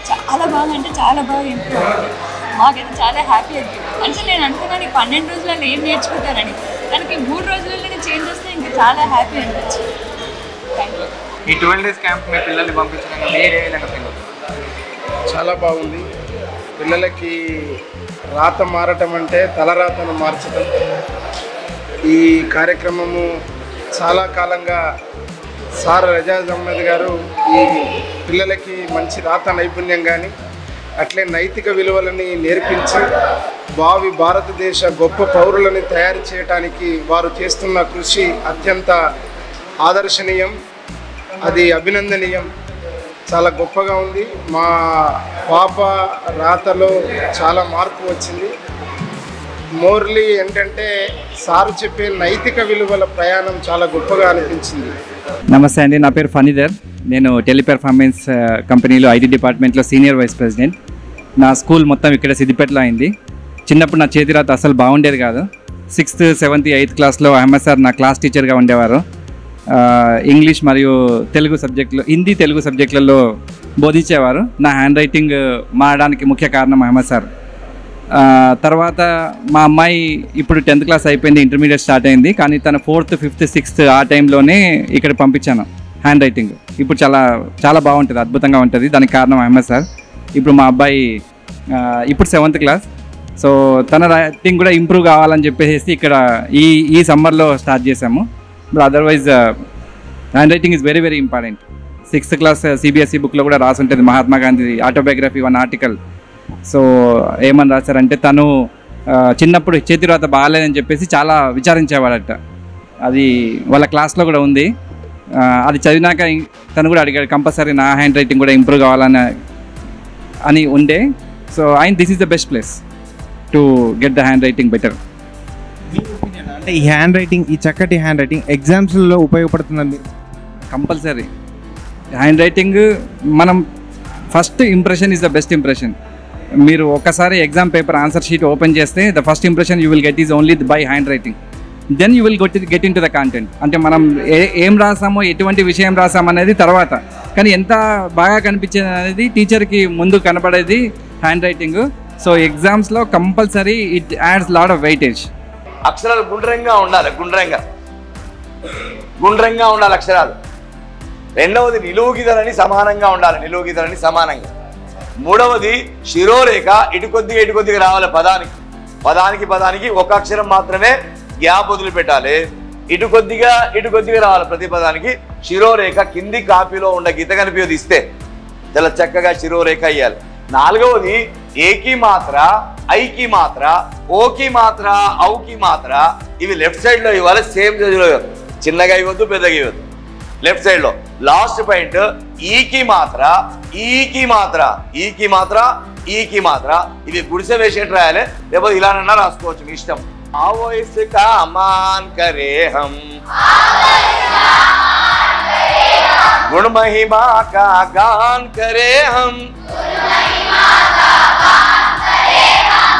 చాలా బాగా అంటే చాలా బాగా ఇంప్రూవ్ అయింది. మాకైతే చాలా హ్యాపీ అనిపించింది. అంటే నేను అనుకున్నాను 12 రోజులలో ఏం నేర్చుకుంటానని, తనకి 3 రోజులలోనే చేంజ్ వస్తే ఇంకా చాలా హ్యాపీ అనిపించింది. Thank you. ఈ 12 days క్యాంప్ మీ పిల్లల్ని పంపించడానికి మీరు ఏ విధంగా ఫీల్ అవుతారు? చాలా బాగుంది. పిల్లలకి రాత మారటం అంటే తలరాతను మార్చడం. ఈ కార్యక్రమము చాలా కాలంగా సార్ రజాజ్ అహ్మద్ గారు ఈ పిల్లలకి మంచి రాత నైపుణ్యం కానీ అట్లే నైతిక విలువలని నేర్పించి భారతదేశ గొప్ప పౌరులని తయారు చేయడానికి వారు చేస్తున్న కృషి అత్యంత ఆదర్శనీయం, అది అభినందనీయం, చాలా గొప్పగా ఉంది. మా పాప రాతలో చాలా మార్పు వచ్చింది. మోర్లీ ఏంటంటే సారు చెప్పే నైతిక విలువల ప్రయాణం చాలా గొప్పగా అనిపించింది. నమస్తే అండి, నా పేరు ఫనీధర్. నేను టెలిపెర్ఫార్మెన్స్ కంపెనీలో ఐటీ డిపార్ట్మెంట్లో సీనియర్ వైస్ ప్రెసిడెంట్. నా స్కూల్ మొత్తం ఇక్కడ సిద్దిపేటలో అయింది. చిన్నప్పుడు నా చేతి రాత అసలు బాగుండేది కాదు. 6th, 7th, 8th క్లాస్లో అహ్మద్ సార్ నా క్లాస్ టీచర్గా ఉండేవారు. ఇంగ్లీష్ మరియు తెలుగు సబ్జెక్టులు, హిందీ తెలుగు సబ్జెక్టులలో బోధించేవారు. నా హ్యాండ్ రైటింగ్ మారడానికి ముఖ్య కారణం అహ్మద్ సార్. తర్వాత మా అమ్మాయి ఇప్పుడు 10th క్లాస్ అయిపోయింది, ఇంటర్మీడియట్ స్టార్ట్ అయింది. కానీ తన 4th, 5th, 6th ఆ టైంలోనే ఇక్కడ పంపించాను హ్యాండ్ రైటింగ్. ఇప్పుడు చాలా చాలా బాగుంటుంది, అద్భుతంగా ఉంటుంది. దానికి కారణం అహ్మద్ సార్. ఇప్పుడు మా అబ్బాయి ఇప్పుడు 7th క్లాస్. సో తన రైటింగ్ కూడా ఇంప్రూవ్ కావాలని చెప్పేసి ఇక్కడ ఈ సమ్మర్లో స్టార్ట్ చేసాము. But otherwise hand writing is very very important. 6th class CBSE బుక్లో కూడా రాసి ఉంటుంది Mahatma Gandhi autobiography 1 article. So ఏమని రాశారంటే తను చిన్నప్పుడు చేతి రాత బాగాలేదని చెప్పేసి చాలా విచారించేవాడట. అది వాళ్ళ క్లాస్లో కూడా ఉంది. అది చదివినాక తను కూడా అడిగాడు కంపల్సరీ నా హ్యాండ్ రైటింగ్ కూడా ఇంప్రూవ్ కావాలని ఉండే. So this is the best place to get the hand writing better. అంటే ఈ హ్యాండ్ రైటింగ్, ఈ చక్కటి హ్యాండ్ రైటింగ్ ఎగ్జామ్స్లో ఉపయోగపడుతుందండి. కంపల్సరీ హ్యాండ్ రైటింగ్ మనం first impression is the best impression. మీరు ఒకసారి exam paper answer sheet open చేస్తే the first impression you will get is only by handwriting. Then you will get into the content. అంటే మనం ఏం రాసామో, ఎటువంటి విషయం రాసామనేది తర్వాత, కానీ ఎంత బాగా కనిపించేది అనేది టీచర్కి ముందు కనపడేది హ్యాండ్ రైటింగ్. సో ఎగ్జామ్స్లో compulsory it adds lot of weightage. అక్షరాలు గుండ్రంగా ఉండాలి, గుండ్రంగా ఉండాలి అక్షరాలు. రెండవది నిలువుగీతలని సమానంగా ఉండాలి, నిలువుగీతలని సమానంగా. మూడవది శిరోరేఖ ఇటు కొద్దిగా రావాలి. పదానికి ఒక అక్షరం మాత్రమే గ్యాప్ వదిలిపెట్టాలి. ఇటు కొద్దిగా రావాలి ప్రతి పదానికి. శిరోరేఖ కింది కాపీలో ఉన్న గీత కనిపించదు, ఇస్తే చాలా చక్కగా శిరోరేఖ ఇవ్వాలి. నాలుగవది ఏకి మాత్ర, ఐకి మాత్ర, ఓకి మాత్ర, ఔకి మాత్ర, ఇవి లెఫ్ట్ సైడ్ లో ఇవ్వాలి. సేమ్ చిన్నగా ఇవ్వద్దు, పెద్దగా ఇవ్వద్దు. లెఫ్ట్ సైడ్ లో లాస్ట్ పాయింట్ ఈకి మాత్ర, ఈకి మాత్ర, ఈకి మాత్ర, ఈకి మాత్ర, ఇవి గుడిసె వేసేట్టు రాయాలి, లేకపోతే ఇలానన్నా రాసుకోవచ్చు మీ ఇష్టం. आओ इसका मान करे हम, गुण महिमा का गान करे हम,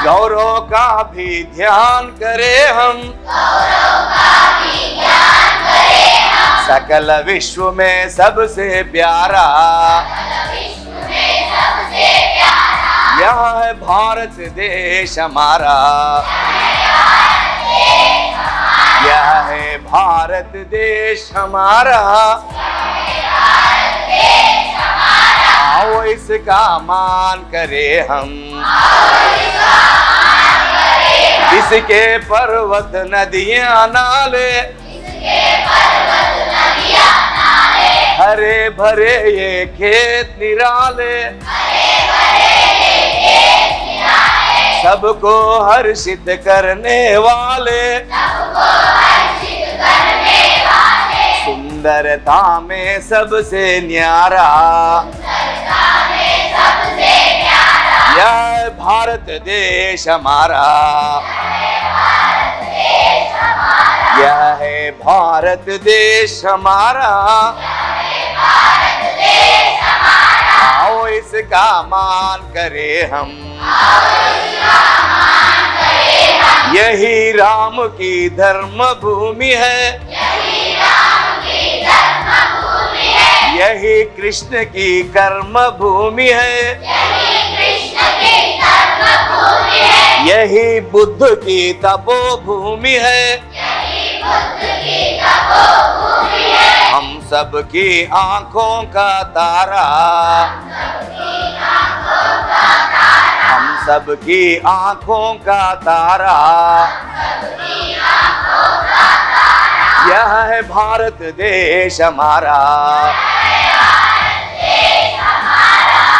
गौरव का भी ध्यान करे हम, सकल विश्व में सबसे प्यारा यह है भारत देश हमारा। यह है भारत देश हमारा, आओ इसका मान करे हम। इसके पर्वत नदियां नाले, हरे भरे ये खेत निराले, सबको हर्षित करने वाले, सुंदरता में सबसे न्यारा, यह भारत देश हमारा, यह है भारत देश हमारा, आओ इसका मान करे हम। यही राम की धर्म भूमि है, यही कृष्ण की कर्म भूमि है, यही बुद्ध की तपोभूमि है, हम सबकी आंखों का तारा, हम सबकी आंखों का तारा, यह है भारत देश हमारा,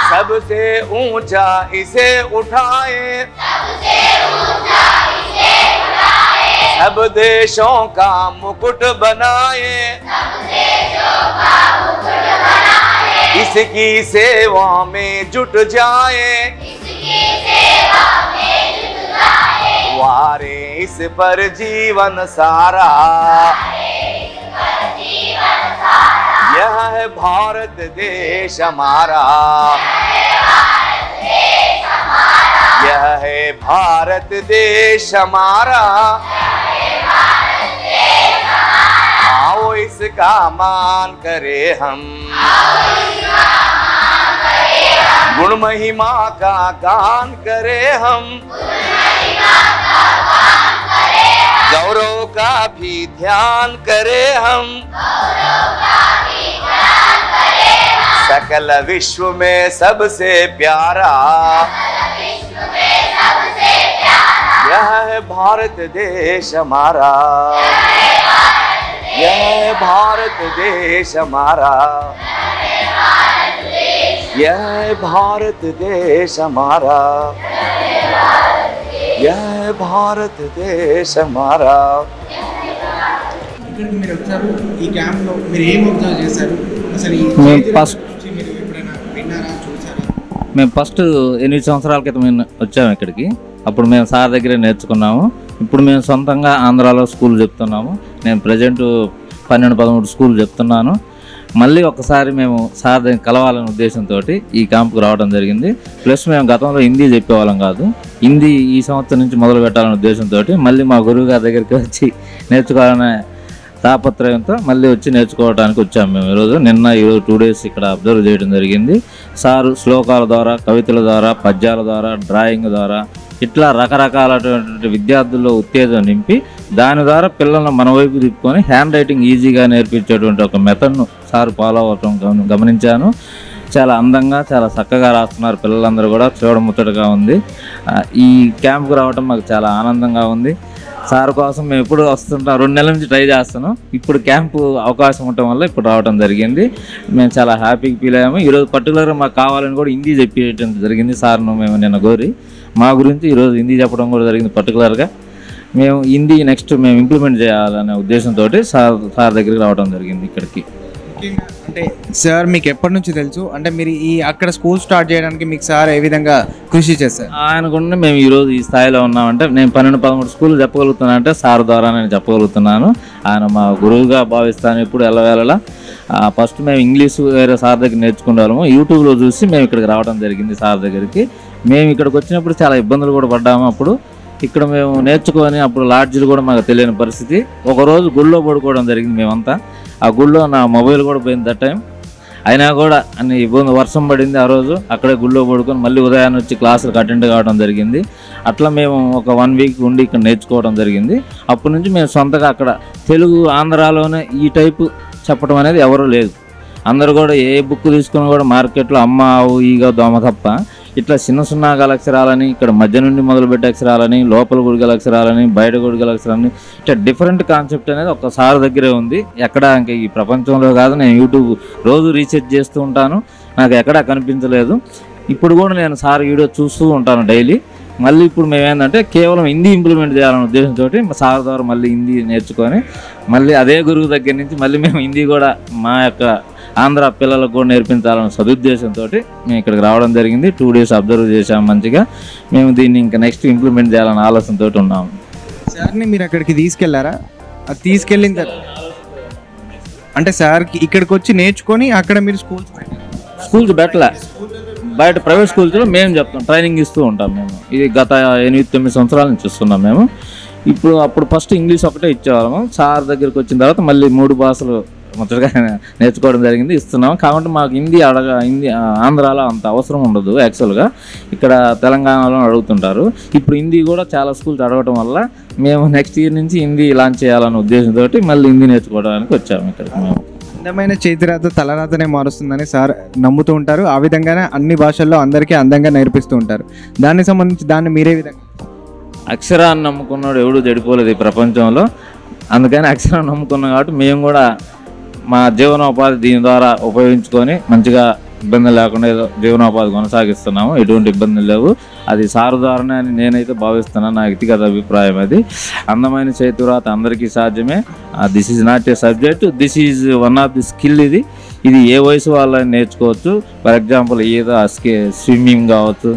सबसे ऊंचा इसे उठाए, सब देशों का मुकुट बनाए, इसकी सेवा में जुट जाए, वारे इस पर जीवन सारा, यह है भारत देश हमारा, यह है भारत देश हमारा, आओ इसका मान करे हम। गुण महिमा का गान करे हम, गौरव का भी ध्यान करे हम, सकल विश्व में सबसे प्यारा, यह है भारत देश हमारा, यह है भारत देश हमारा, यह है भारत देश हमारा, यह है भारत देश हमारा। ఇక్కడికి మీరు వచ్చారు, ఈ క్యాంప్లో మీరు ఏం అబ్జర్వ్ చేశారు? అసలు ఈ మేము చేతి ఫస్ట్ గురించి మీరు ఎప్పుడైనా విన్నారా, చూసారా? మేము ఫస్ట్ 8 సంవత్సరాల క్రితం వచ్చాము ఇక్కడికి. అప్పుడు మేము సార్ దగ్గరే నేర్చుకున్నాము. ఇప్పుడు మేము సొంతంగా ఆంధ్రాలో స్కూల్ చెప్తున్నాము. నేను ప్రజెంట్ 12-13 స్కూల్ చెప్తున్నాను. మళ్ళీ ఒకసారి మేము సార్ దగ్గర కలవాలనే ఉద్దేశంతో ఈ క్యాంప్కి రావడం జరిగింది. ప్లస్ మేము గతంలో హిందీ చెప్పేవాళ్ళం కాదు, హిందీ ఈ సంవత్సరం నుంచి మొదలు పెట్టాలనే ఉద్దేశంతో మళ్ళీ మా గురువు గారి దగ్గరికి వచ్చి నేర్చుకోవాలనే తాపత్రయంతో మళ్ళీ వచ్చి నేర్చుకోవడానికి వచ్చాము మేము ఈరోజు. ఈరోజు 2 డేస్ ఇక్కడ అబ్జర్వ్ చేయడం జరిగింది. సారు శ్లోకాల ద్వారా, కవితల ద్వారా, పద్యాల ద్వారా, డ్రాయింగ్ ద్వారా ఇట్లా రకరకాలటువంటి విద్యార్థుల్లో ఉత్తేజం నింపి దాని ద్వారా పిల్లలను మన వైపు తిప్పుకొని హ్యాండ్ రైటింగ్ ఈజీగా నేర్పించేటువంటి ఒక మెథడ్ను సార్ ఫాలో అవటం గమనించాను. చాలా అందంగా, చాలా చక్కగా రాస్తున్నారు పిల్లలందరూ కూడా, చూడముచ్చటగా ఉంది. ఈ క్యాంప్కి రావడం మాకు చాలా ఆనందంగా ఉంది. సార్ కోసం మేము ఎప్పుడు వస్తుంటాం, 2 నెలల నుంచి ట్రై చేస్తున్నాం. ఇప్పుడు క్యాంపు అవకాశం ఉండటం వల్ల ఇప్పుడు రావడం జరిగింది. మేము చాలా హ్యాపీగా ఫీల్ అయ్యాము. ఈరోజు పర్టికులర్గా మాకు కావాలని కూడా హిందీ చెప్పేయడం జరిగింది సార్ను. మేము నిన్న కోరి మా గురించి ఈరోజు హిందీ చెప్పడం కూడా జరిగింది. పర్టికులర్గా మేము హిందీ నెక్స్ట్ మేము ఇంప్లిమెంట్ చేయాలనే ఉద్దేశంతో సార్ దగ్గరికి రావడం జరిగింది ఇక్కడికి. అంటే సార్ మీకు ఎప్పటి నుంచి తెలుసు? అంటే మీరు అక్కడ స్కూల్ స్టార్ట్ చేయడానికి మీకు సార్ ఏ విధంగా కృషి చేశారు? ఆయనకుండా మేము ఈరోజు ఈ స్థాయిలో ఉన్నామంటే, నేను 12-13 స్కూళ్ళు చెప్పగలుగుతున్నానంటే సార్ ద్వారా నేను చెప్పగలుగుతున్నాను. ఆయన మా గురువుగా భావిస్తాను ఇప్పుడు ఎల్లవేళలా. ఫస్ట్ మేము ఇంగ్లీష్ వేరే సార్ దగ్గర నేర్చుకునే వాళ్ళము. యూట్యూబ్లో చూసి మేము ఇక్కడికి రావడం జరిగింది సార్ దగ్గరికి. మేము ఇక్కడికి వచ్చినప్పుడు చాలా ఇబ్బందులు కూడా పడ్డాము. అప్పుడు ఇక్కడ మేము నేర్చుకొని అప్పుడు లాడ్జీలు కూడా మాకు తెలియని పరిస్థితి. ఒకరోజు గుళ్ళో పడుకోవడం జరిగింది మేమంతా. ఆ గుళ్ళో నా మొబైల్ కూడా పోయింది దట్ టైం. అయినా కూడా అన్ని ఇబ్బంది, వర్షం పడింది ఆ రోజు, అక్కడే గుళ్ళో పడుకొని మళ్ళీ ఉదయాన్నే వచ్చి క్లాసులకు అటెండ్ కావడం జరిగింది. అట్లా మేము ఒక 1 వీక్ ఉండి ఇక్కడ నేర్చుకోవడం జరిగింది. అప్పటి నుంచి మేము సొంతగా అక్కడ తెలుగు ఆంధ్రాలోనే ఈ టైపు చెప్పడం అనేది ఎవరూ లేదు. అందరూ కూడా ఏ బుక్ తీసుకుని కూడా మార్కెట్లో అమ్మ, ఆవు, ఈగ, దోమ తప్ప ఇట్లా చిన్న గల అక్షరాలని, ఇక్కడ మధ్య నుండి మొదలుపెట్టే అక్షరాలని, లోపల గుడిగల అక్షరాలని, బయట గుడిగల అక్షరాలని, ఇట్లా డిఫరెంట్ కాన్సెప్ట్ అనేది ఒక్కసారి దగ్గరే ఉంది. ఎక్కడ ఇంకా ఈ ప్రపంచంలో కాదు, నేను యూట్యూబ్ రోజు రీసెర్చ్ చేస్తూ ఉంటాను, నాకు ఎక్కడా కనిపించలేదు. ఇప్పుడు కూడా నేను సార్ వీడియో చూస్తూ ఉంటాను డైలీ. మళ్ళీ ఇప్పుడు మేము ఏంటంటే కేవలం హిందీ ఇంప్లిమెంట్ చేయాలనే ఉద్దేశంతో సార్ ద్వారా మళ్ళీ హిందీ నేర్చుకొని మళ్ళీ అదే గురువు దగ్గర నుంచి మళ్ళీ మేము హిందీ కూడా మా యొక్క ఆంధ్ర పిల్లలకు కూడా నేర్పించాలనే సదుద్దేశంతో మేము ఇక్కడికి రావడం జరిగింది. 2 days అబ్జర్వ్ చేసాము మంచిగా. మేము దీన్ని ఇంకా నెక్స్ట్ ఇంప్లిమెంట్ చేయాలనే ఆలోచనతో ఉన్నాము. సార్ని మీరు అక్కడికి తీసుకెళ్లారా? అది తీసుకెళ్ళిన తర్వాత అంటే సార్కి ఇక్కడికి వచ్చి నేర్చుకొని అక్కడ మీరు స్కూల్కి పెట్టలే, బయట ప్రైవేట్ స్కూల్స్లో మేము చెప్తాం, ట్రైనింగ్ ఇస్తూ ఉంటాం. మేము ఇది గత 8-9 సంవత్సరాల నుంచి ఇస్తున్నాం మేము. అప్పుడు ఫస్ట్ ఇంగ్లీష్ ఒకటే ఇచ్చేవాళ్ళము. సార్ దగ్గరికి వచ్చిన తర్వాత మళ్ళీ 3 భాషలు మొదటగా నేర్చుకోవడం జరిగింది, ఇస్తున్నాం. కాబట్టి మాకు హిందీ ఆంధ్రాలో అంత అవసరం ఉండదు. యాక్చువల్గా ఇక్కడ తెలంగాణలో అడుగుతుంటారు. ఇప్పుడు హిందీ కూడా చాలా స్కూల్స్ అడగటం వల్ల మేము నెక్స్ట్ ఇయర్ నుంచి హిందీ లాంచ్ చేయాలనే ఉద్దేశంతో మళ్ళీ హిందీ నేర్చుకోవడానికి వచ్చాము ఇక్కడికి. మేము అందమైన చేతిరాత తలరాతనే మారుస్తుందని సార్ నమ్ముతూ ఉంటారు. ఆ విధంగానే అన్ని భాషల్లో అందరికీ అందంగా నేర్పిస్తూ ఉంటారు. దానికి సంబంధించి దాన్ని మీరే విధంగా అక్షరాన్ని నమ్ముకున్నాడు ఎవడు చెడిపోలేదు ఈ ప్రపంచంలో. అందుకని అక్షరాన్ని నమ్ముకున్నాం కాబట్టి మేము కూడా మా జీవనోపాధి దీని ద్వారా ఉపయోగించుకొని మంచిగా ఇబ్బంది లేకుండా ఏదో జీవనోపాధి కొనసాగిస్తున్నాము. ఎటువంటి ఇబ్బందులు లేవు. అది సార్ ద్వారానే అని నేనైతే భావిస్తున్నాను. నా వ్యక్తిగత అభిప్రాయం అది. అందమైన చేతిరాత అందరికీ సాధ్యమే. This is not a subject, this is one of the skill. ఇది ఏ వయసు వాళ్ళని నేర్చుకోవచ్చు. ఫర్ ఎగ్జాంపుల్ ఏదో స్విమ్మింగ్ కావచ్చు,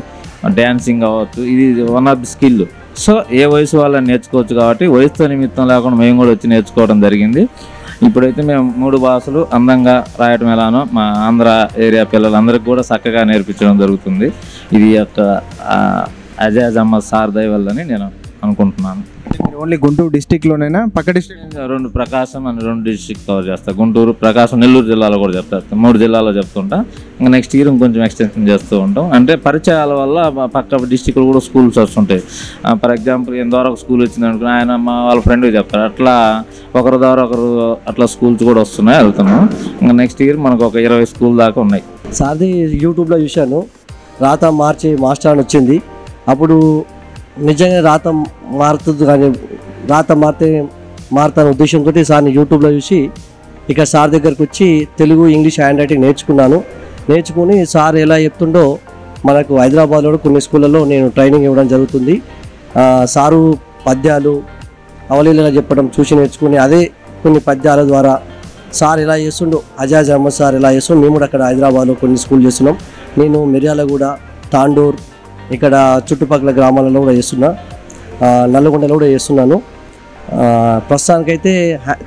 డ్యాన్సింగ్ కావచ్చు, ఇది one of the skill. So ఏ వయసు వాళ్ళని నేర్చుకోవచ్చు. కాబట్టి వయసుతో నిమిత్తం లేకుండా మేము కూడా వచ్చి నేర్చుకోవడం జరిగింది. ఇప్పుడైతే మేము 3 భాషలు అందంగా రాయటం ఎలానో మా ఆంధ్ర ఏరియా పిల్లలందరికీ కూడా చక్కగా నేర్పించడం జరుగుతుంది. ఇది యొక్క అజాజ్ అహ్మద్ సార్ దయ వల్లని నేను అనుకుంటున్నాను. ఓన్లీ గుంటూరు డిస్టిక్లోనైనా పక్క డిస్ట్రిక్ట్ 2 ప్రకాశం అని 2 డిస్ట్రిక్ట్ కవర్ చేస్తా. గుంటూరు, ప్రకాశం, నెల్లూరు జిల్లాలో కూడా చెప్తా. 3 జిల్లాలో చెప్తుంటా. ఇంకా నెక్స్ట్ ఇయర్ ఇంకొంచెం ఎక్స్టెన్షన్ చేస్తూ ఉంటాం. అంటే పరిచయాల వల్ల పక్క డిస్టిక్లో కూడా స్కూల్స్ వస్తుంటాయి. ఫర్ ఎగ్జాంపుల్ ద్వారా ఒక స్కూల్ వచ్చింది అనుకుని ఆయన మా వాళ్ళ ఫ్రెండ్కి చెప్తారు. అట్లా ఒకరి ద్వారా ఒకరు అట్లా స్కూల్స్ కూడా వస్తున్నాయి, వెళ్తున్నాం. ఇంకా నెక్స్ట్ ఇయర్ మనకు ఒక 20 స్కూల్ దాకా ఉన్నాయి. సార్ది యూట్యూబ్లో చూశాను, రాత మార్చి మాస్టర్ అని వచ్చింది. అప్పుడు నిజంగా రాత మారుతుంది, కానీ రాత మారుతానే ఉద్దేశంతో సార్ని యూట్యూబ్లో చూసి ఇక సార్ దగ్గరకు వచ్చి తెలుగు, ఇంగ్లీష్ హ్యాండ్ రైటింగ్ నేర్చుకుని సార్ ఎలా చెప్తుండో మనకు హైదరాబాద్లో కొన్ని స్కూళ్ళలో నేను ట్రైనింగ్ ఇవ్వడం జరుగుతుంది. సారు పద్యాలు అవలీలగా చెప్పడం చూసి నేర్చుకుని అదే కొన్ని పద్యాల ద్వారా సార్ ఎలా చేస్తుండో, అజాజ్ అహ్మద్ సార్ ఎలా చేస్తుండో మేము కూడా అక్కడ హైదరాబాద్లో కొన్ని స్కూల్ చేస్తున్నాం. నేను మిర్యాలగూడ, తాండూర్, ఇక్కడ చుట్టుపక్కల గ్రామాలలో కూడా చేస్తున్నా, నల్లగొండలో కూడా చేస్తున్నాను. ప్రస్తుతానికైతే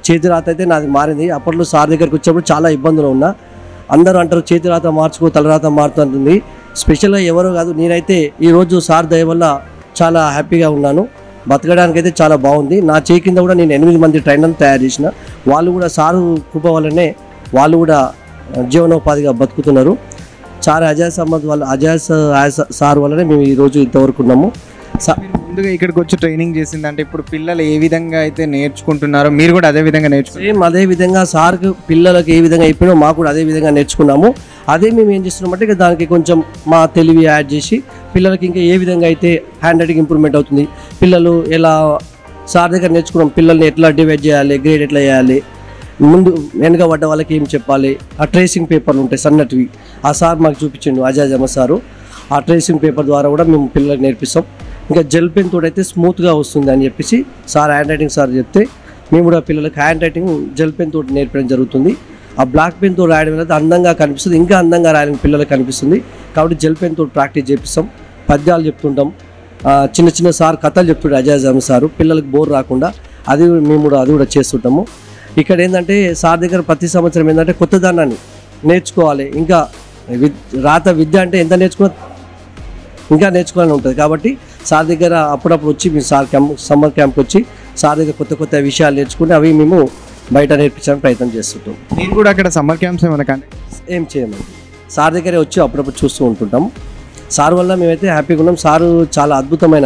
చేతిరాత అయితే నాది మారింది. అప్పట్లో సార్ దగ్గరికి వచ్చేప్పుడు చాలా ఇబ్బందులు ఉన్నా. అందరూ అంటారు చేతిరాత మార్చుకో, తలరాత మారుతుంది. స్పెషల్గా ఎవరో కాదు, నేనైతే ఈరోజు సార్ దయ వల్ల చాలా హ్యాపీగా ఉన్నాను. బతకడానికైతే చాలా బాగుంది. నా చేయి కింద కూడా నేను 8 మంది ట్రైనర్లు తయారు చేసిన. వాళ్ళు కూడా సారు కృప వల్లనే వాళ్ళు కూడా జీవనోపాధిగా బతుకుతున్నారు. సార్ అజాజ్ అహ్మద్ వల్ల, అజాజ్ సార్ వల్లనే మేము ఈరోజు ఇంతవరకు ఉన్నాము. ముందుగా ఇక్కడికి వచ్చి ట్రైనింగ్ చేసిందంటే ఇప్పుడు పిల్లలు ఏ విధంగా అయితే నేర్చుకుంటున్నారో మీరు కూడా అదే విధంగా సేమ్ అదే విధంగా సార్కి పిల్లలకి ఏ విధంగా అయిపోయినా మాకు కూడా అదే విధంగా నేర్చుకున్నాము. అదే మేము ఏం చేస్తున్నామంటే ఇక దానికి కొంచెం మా తెలివి యాడ్ చేసి పిల్లలకి ఇంకా ఏ విధంగా అయితే హ్యాండ్ రైటింగ్ ఇంప్రూవ్మెంట్ అవుతుంది, పిల్లలు ఎలా సార్ దగ్గర నేర్చుకున్నాం, పిల్లల్ని ఎట్లా డివైడ్ చేయాలి, గ్రేడ్ ఎట్లా చేయాలి, ముందు వెనుక పడ్డ వాళ్ళకి ఏం చెప్పాలి, ఆ ట్రేసింగ్ పేపర్లు ఉంటాయి సన్నటివి, ఆ సార్ మాకు చూపించిండు అజాజ్ అహ్మద్ సారు. ఆ ట్రేసింగ్ పేపర్ ద్వారా కూడా మేము పిల్లలకు నేర్పిస్తాం. ఇంకా జెల్ పెన్ తోటి అయితే స్మూత్గా వస్తుంది అని చెప్పేసి సార్ హ్యాండ్ రైటింగ్ సార్ చెప్తే మేము కూడా పిల్లలకి హ్యాండ్ రైటింగ్ జెల్ పెన్ తోటి నేర్పడం జరుగుతుంది. ఆ బ్లాక్ పెన్ తోటి రాయడం అనేది అందంగా కనిపిస్తుంది, ఇంకా అందంగా రాయడం పిల్లలకు కనిపిస్తుంది. కాబట్టి జెల్ పెన్ తోటి ప్రాక్టీస్ చేపిస్తాం. పద్యాలు చెప్తుంటాం, చిన్న చిన్న సార్ కథలు చెప్తుంటారు అజాజ్ అహ్మద్ సారు, పిల్లలకు బోర్ రాకుండా అది మేము కూడా చేస్తుంటాము. ఇక్కడ ఏంటంటే సార్ దగ్గర ప్రతి సంవత్సరం ఏంటంటే కొత్త దానాన్ని నేర్చుకోవాలి. ఇంకా రాత విద్య అంటే ఎంత నేర్చుకున్నా ఇంకా నేర్చుకోవాలని ఉంటుంది. కాబట్టి సార్ దగ్గర అప్పుడప్పుడు వచ్చి మేము సార్ సమ్మర్ క్యాంప్కి వచ్చి సార్ దగ్గర కొత్త కొత్త విషయాలు నేర్చుకుని అవి మేము బయట నేర్పించడానికి ప్రయత్నం చేస్తుంటాం. మీరు కూడా అక్కడ సమ్మర్ క్యాంప్స్ ఏమైనా ఏం చేయమండి. సార్ దగ్గరే వచ్చి అప్పుడప్పుడు చూస్తూ ఉంటుంటాం. సార్ వల్ల మేమైతే హ్యాపీగా ఉన్నాం. సారు చాలా అద్భుతమైన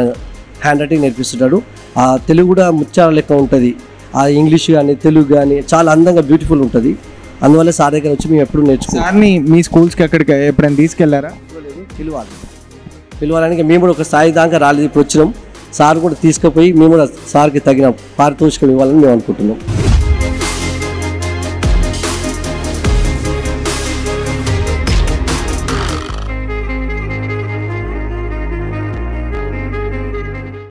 హ్యాండ్ రైటింగ్ నేర్పిస్తుంటాడు. ఆ తెలుగు కూడా ముత్యాల లెక్క ఉంటుంది. ఆ ఇంగ్లీష్ కానీ తెలుగు కానీ చాలా అందంగా బ్యూటిఫుల్ ఉంటుంది. అందువల్ల సార్ దగ్గర వచ్చి మేము ఎప్పుడు నేర్చుకుంటాం. సార్ని మీ స్కూల్స్కి ఎక్కడికి ఎప్పుడైనా తీసుకెళ్లారా? పిలవాలని మేము కూడా ఒక స్థాయి దాకా రాలేదు, ఇప్పుడు వచ్చినాం. సార్ కూడా తీసుకుపోయి మేము కూడా సార్కి తగిన పారితోషికం ఇవ్వాలని మేము అనుకుంటున్నాం.